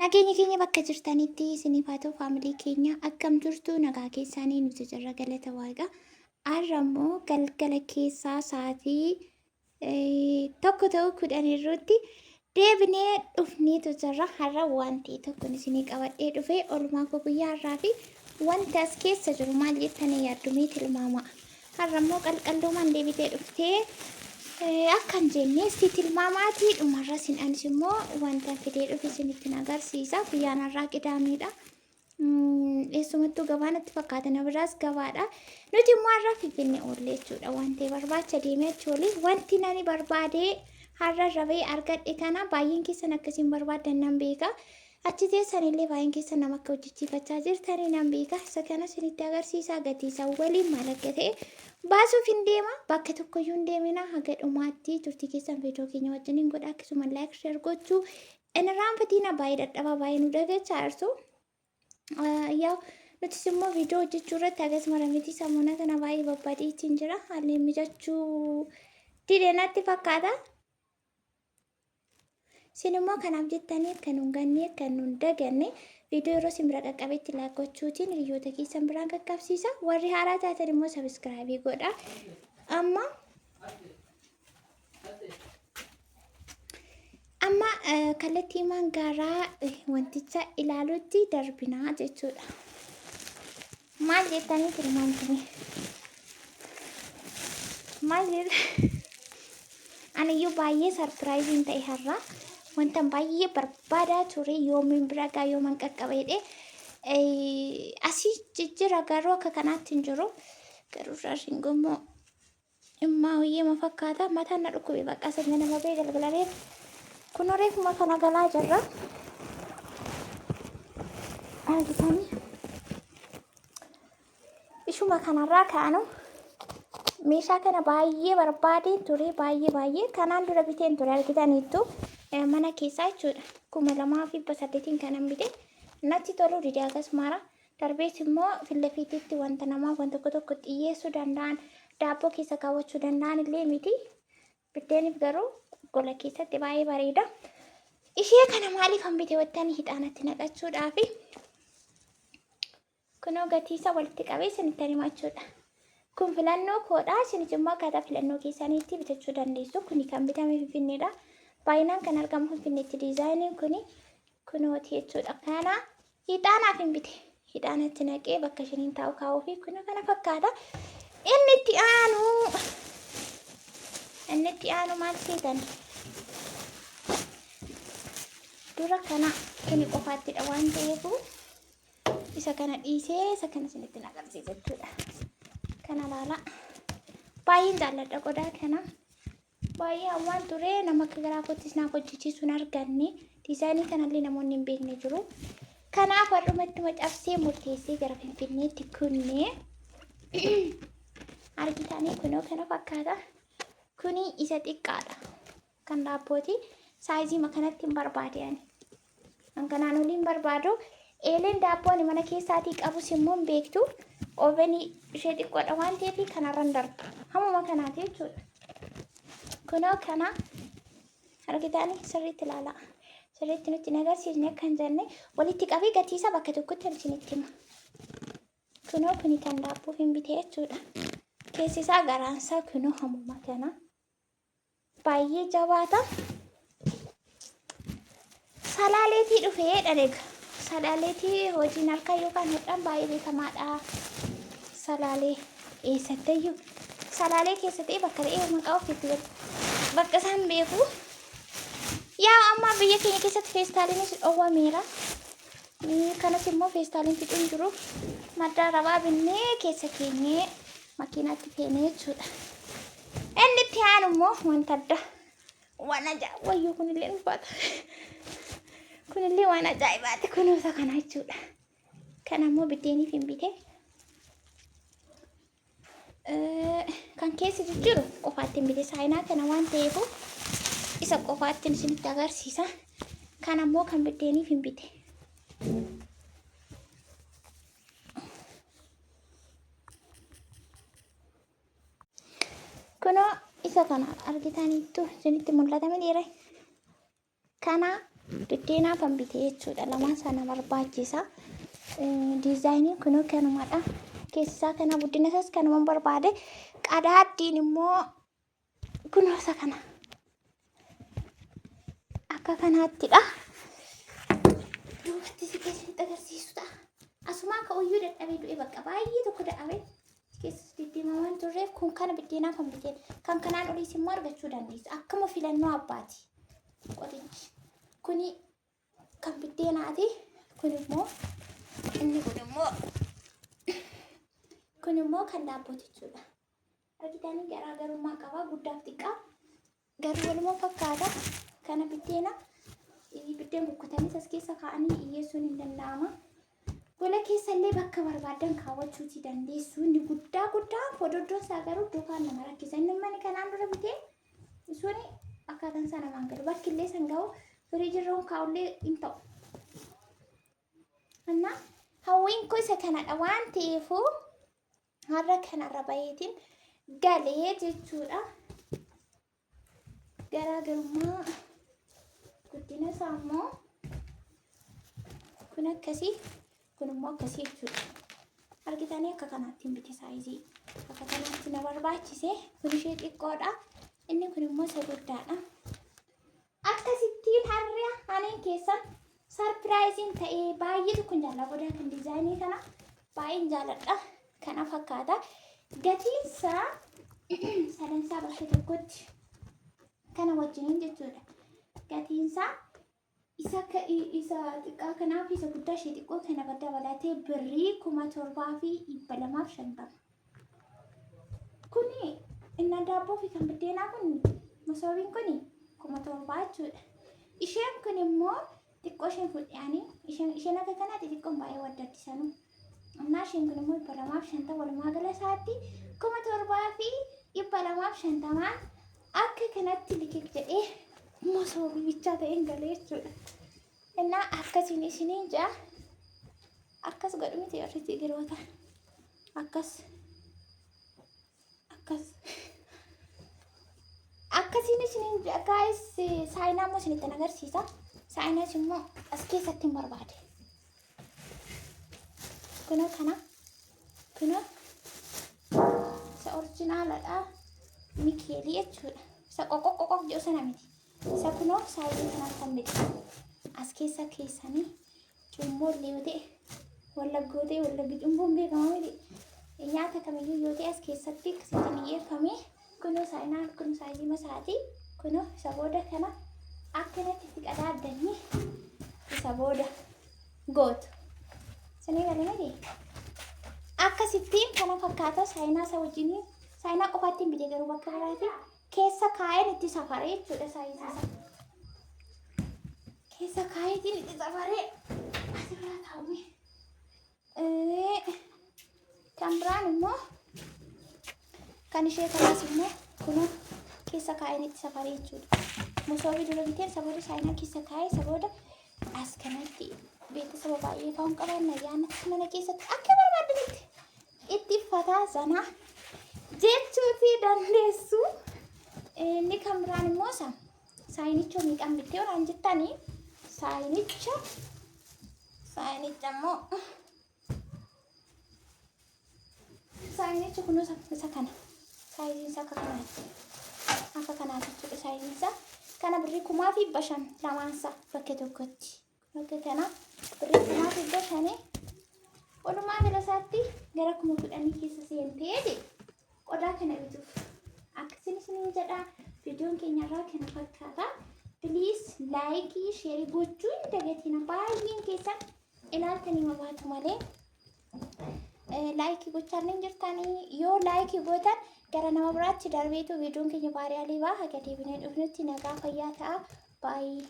Nageenya keenya bakka jirtanitti isiniif haa ta'u faamilii keenya akkam jirtu nagaa keessaanii nuti jirra galata waaqa. Har'a immoo galgala keessaa sa'aatii tokko ta'u 10 irratti deebinee dhufneetu jirra. Har'a wanti tokko isinii qabadhee dhufee oolmaa koo guyyaa har'aa fi wanti as keessa jiru maal jettanii yaaddu tilmaama. Har'a immoo qalqallumaan deebitee dhuftee akkan jennee si tilmaamaatii dhumarra sin anis immoo wanta fidee dhufe isinitti agarsiisa. Guyyaan har'aa qidaameedha. Eessumattuu gabaa natti fakkaata na biraas gabaadha. Nuti immoo har'a Finfinnee oolle jechuudha. Wanti barbaacha deemee achi wanti nani barbaadee har'a rabee argadhe kana baay'een keessan akkasiin barbaadan nan beeka. Achi teessanillee baay'een keessan nama akka hojjechiifachaa jirtanii nan beeka. Isa kana isinitti agarsiisa gatiisa waliin maal akka ta'e baasuuf hin deema. Bakka tokkoyyuu hin deemina haga dhumaatti turtii keessan viidiyoo keenya wajjiniin godha. Akkasuma laayik sheer gochuu inni raanfatiin baay'ee dadhabaa baay'ee nu dagachaa jirtu. Yaa nutis immoo viidiyoo hojjechuu irratti akkasuma ramiti sammuna kana baay'ee babbadeetiin jira. Haalli mijachuu didee natti fakkaata. Sin immoo kanaaf jettanii kan nun ganne kan nun daganne viidiyoo yeroo isin bira qaqqabetti laayik gochuutiin hiriyoota keessan biraan qaqqabsiisa. Warri haaraa taatan immoo sabiskiraabii godha. Amma kallattii mangaaraa wanticha ilaaluutti darbinaa jechuudha. Maal jettanii tilmaamtanii? Maal jettanii? Aniyyuu baay'ee sarpiraayiziin ta'e har'a. Wanta baay'ee barbaadaa ture yoomiin bira gaa yooman qaqqabeedhe asii jijjiira garuu akka kanaatti hin jiru. Garuu raashin gommoo immaa hoyyee fakkaata mataan na dhukkube bakka sanya nama bee galgalareef kun reefuma kana galaa jirra. Argitanii ishuma kanarraa kaanu meeshaa kana baay'ee barbaadeen ture baay'ee kanaan dura biteen ture argitaniittu mana keessaa jechuudha. 2008 kanan bite natti toluu didee akkasumaara darbees immoo fillafiititti wanta namaa wanta tokko xiyyeessuu danda'an daabboo keessa kaawwachuu danda'an illee miti. Biddeeniif garuu gola keessatti baay'ee bareeda. Ishee kana maaliif hambite wattanii hidhaanatti naqachuudhaafi kunoo gatiisa walitti qabee isinitti himachuudha. Kun filannoo koodha. Isinis immoo akkaataa filannoo keessaniitti bitachuu dandeessu. Kuni kan bitame Finfinneedha. Baay'inaan kan argamu Finfinneetti diizaayiniin kuni kunooti jechuudha. Kana hidhaanaaf hin bite. Hidhaanatti naqee bakka isheen taa'u kaa'uu fi kun kana fakkaata. Inni itti aanu maal seetan? Dura kana kuni qofaattidha waan ta'eefu isa kana dhiisee isa kana isinitti agarsiisa jechuudha. Kana laala baay'een jaalladha qodaa kana baay'ee hawwaan ture nama akka garaa kottis naaf hojjechiisuun arganne diizaayinii kanallee namoonni hin beekne jiru. Kanaaf har'umatti macabsee murteessee gara Finfinneetti kunne argitanii kunoo kana fakkaata. Kuni isa xiqqaadha kan daabbooti saayizii makanatti hin barbaadani. Kanaan oliin barbaadu eeleen daabboon mana keessaatii qabus immoo hin beektu. Ovenii ishee xiqqoodha waan ta'eef kanarra hin darbu. Hammuma kanaati jechuudha. Kunoo kana argitanii sirriitti ilaala. Sirriitti nutti agarsiisne akka hin jenne walitti qabee gatiisa bakka tokkotti isinitti hima. Kunoo kuni kan daabboof hin bite jechuudha. Keessi isaa garaansaa kunoo hammuma kana. Baay'ee jabaata. Salaaleetii dhufee dhaleega. Salaaleetii hojiin harkaa yookaan hodhaan baay'ee beekamaadha. Salaalee eessattiyyuu salaalee keessatti bakka ta'e maqaa ofiitti bakka isaan beeku. Yaa amma biyya keenya keessatti feestaaliinis dhowwameera. Kanas immoo feestaaliin fixuun jiru madda rabaa binnee keessa keenyee makiinaatti feenee jechuudha. Inni itti aanu immoo wanta adda waan ajaa'iba wayyuu kunillee ulfaata. Kunillee waan ajaa'ibaati kunuunsa kana jechuudha. Kana immoo biddeeniif hin bite. Kan keessi jijjiiru qofaatti hin bite saayinaa kana waan ta'eefu isa qofaatti isinitti agarsiisa. Kana immoo kan biddeeniif hin bite. Kunoo isa kana argitaniittu isinitti mul'ata miidhagina. Kana biddeenaa kan bitee jechuudha. Lamaan sana barbaachisa. Diizaayiniin kunoo kanumadha. Keessisaa kana guddina isaas kanuma barbaade. Qadaaddiin immoo kunoo isa kana. Akka kanaattidha. Duubatti si keessatti agarsiisudha. Asumaan ka'uyyuu dadhabee du'e bakka baay'ee tokko dadhabee keessatti diddiimamaan turreef kun kana biddeenaa kan biteen kan kanaan oliis immoo argachuu dandeessa. Akkuma filannoo abbaati. Qotichi. Kuni kan biddeenaati. Kun immoo inni kun immoo kan daabbooti jechuudha. Argitanii garaagarummaa qaba guddaaf xiqqaa. Garuu walumaa fakkaata. Kana biddeena biddeen kukkutanii as keessa kaa'anii dhiyeessuun hin danda'ama. Gola keessa illee bakka barbaadan kaawwachuutii dandeessu. Inni guddaa fododdoon isaa garuu duukaan nama rakkisa. Inni manni kanaan dura bitee suni akkaataan isaa namaan galu. Bakki illee san ga'u firiijirroon kaa'ullee hin ta'u. Annaa hawwiin kun isa kanadha waan ta'eefuu har'a kanarra baheetiin galee jechuudha. Garaagarummaa guddina isaa immoo kun akkasii kun immoo akkasii jechuudha. Argitanii akka kanaattiin bite saayizii akka kanaatti na barbaachise kun ishee xiqqoodha. Inni kun immoo isa guddaadha. Akkasittiin har'a aniin keessan sarpiraayiziin ta'ee baay'ee tokkoon jaalladha. Godaa kan diizaayinii kana baay'een jaalladha. Kana fakkaata. Gatiinsaa sadansaa bakka tokkotti kana wajjiniin jechuudha. Gatiinsaa isa xiqqaa kanaaf isa guddaa ishee xiqqoo kana dabalatee birrii 7,250. Kuni inni daabboo fi kan biddeenaa kun masoobiin kuni 7,000 jechuudha. Isheen kun immoo xiqqoo isheen fudhanii isheen akka kanaatti xiqqoon baay'ee waddaddisanuu. Annaa isheen kun immoo 250 walumaa gala isaatti 7,250 akka kanatti likik jedhee masoobii bichaa ta'een galee jechuudha. Innaa akkasiin isiniin jaa akkas godhu miti warri Tigiroota akkasiin isiniin jaa gaayis saayinaa immoo isinitti agarsiisa. Saayinaas immoo as keessatti hin barbaade. Kunoo kana kunoo isa orjinaaladha. Mikeelii jechuudha. Isa qoqoq jedhu sana miti. Isa kunoo saayizii kanaan kan bite. As keessanii cummoo illee yoo ta'e wallaggi cumboon beekama miti. Nyaata kamiyyuu yoo ta'e as keessatti akkasitti dhiyeeffame. Kunoo saayinaan kun saayizii masaati. Kunoo isa booda kana akkanatti itti qadaaddanii isa booda gootu. Sanii galee miti. Akkasittiin kana fakkaata saayinaa isa wajjiniin. Saayinaa qofaatti hin bite garuu bakka biraatti keessa kaa'een itti safaree jechuudha saayizii isaa. Keessa kaa'eetiin itti safaree asirraa taa'ume. Kan biraan immoo kan ishee kanaas immoo kunoo keessa kaa'een itti safaree jechuudha. Masoobii dura biteen isa booda saayinaa keessa kaa'ee isa booda as kanatti beeksisa baay'ee ka'uun qaban ayyaana mana keessatti akka barbaadanitti itti uffataa sanaa. Jechuutii dandeessu. Inni kan biraan immoo saayinicha miidhaan bittee waan jettanii saayinicha immoo saayinicha kunoo isa kana saayiziin isaa akka kanaatti jechuudha. Saayiziin isaa kana birrii 500 lamaansaa bakka tokkotti bakka kana birrii 500 walumaa gala isaatti gara 10,000 keessa seentee qodaa kana bituuf akkasiin isiniin jedha. Viidiyoon keenyarraa kana fakkaata. Please laayikii sheerii gochuu hin dagatina. Baay'een keessan ilaaltanii mabaatu malee laayikii gochaa hin jirtanii. Yoo laayikii gootan gara nama biraatti darbeetu viidiyoon keenya baay'ee baha. Haga deebinee dhufnutti nagaa fayyaa ta'a. Baay'ee.